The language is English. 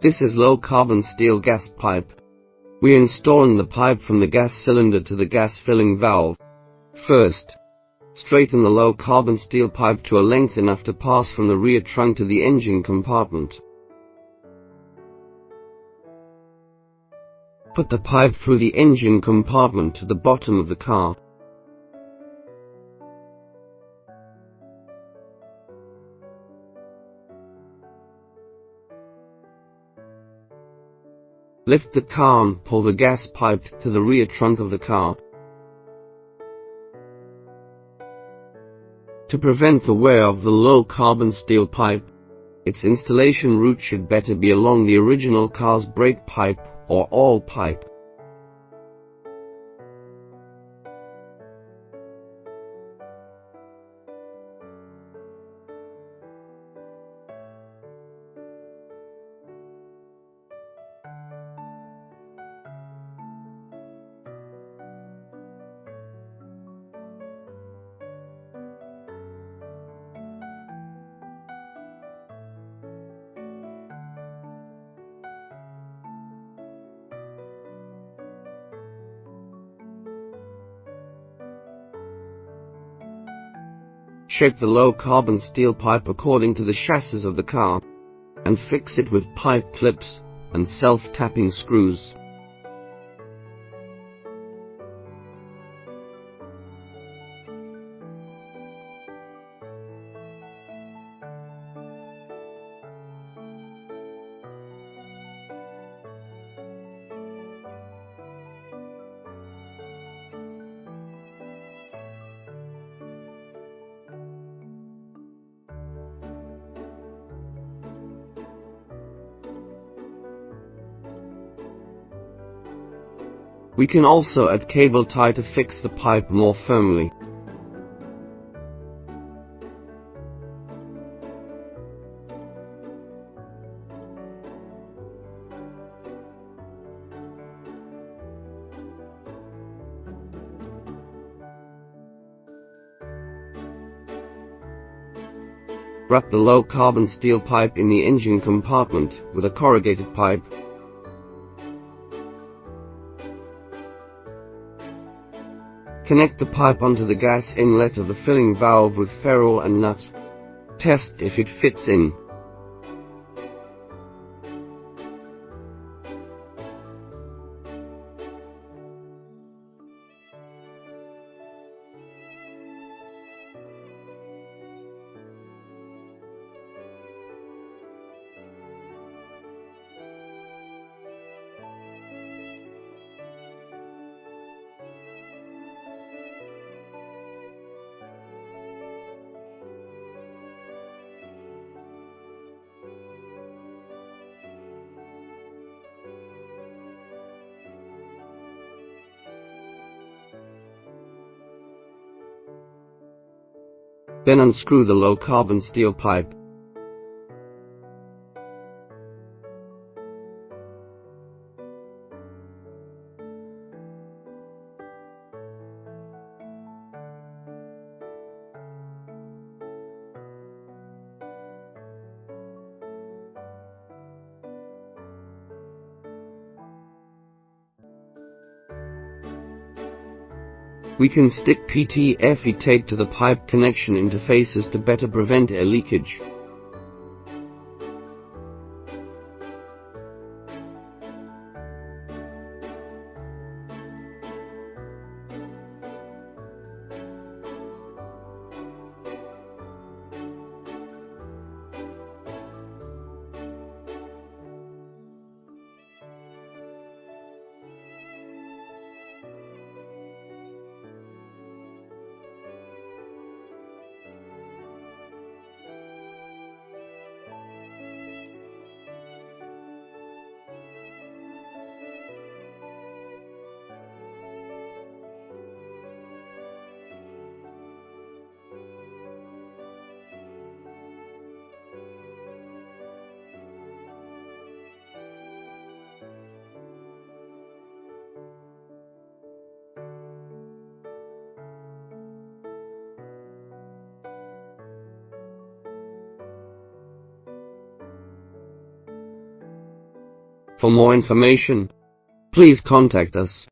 This is low-carbon steel gas pipe. We are installing the pipe from the gas cylinder to the gas filling valve. First, straighten the low-carbon steel pipe to a length enough to pass from the rear trunk to the engine compartment. Put the pipe through the engine compartment to the bottom of the car. Lift the car and pull the gas pipe to the rear trunk of the car. To prevent the wear of the low-carbon steel pipe, its installation route should better be along the original car's brake pipe or oil pipe. Shape the low-carbon steel pipe according to the chassis of the car, and fix it with pipe clips and self-tapping screws. We can also add cable tie to fix the pipe more firmly. Wrap the low-carbon steel pipe in the engine compartment with a corrugated pipe. Connect the pipe onto the gas inlet of the filling valve with ferrule and nut. Test if it fits in. Then unscrew the low-carbon steel pipe. We can stick PTFE tape to the pipe connection interfaces to better prevent air leakage. For more information, please contact us.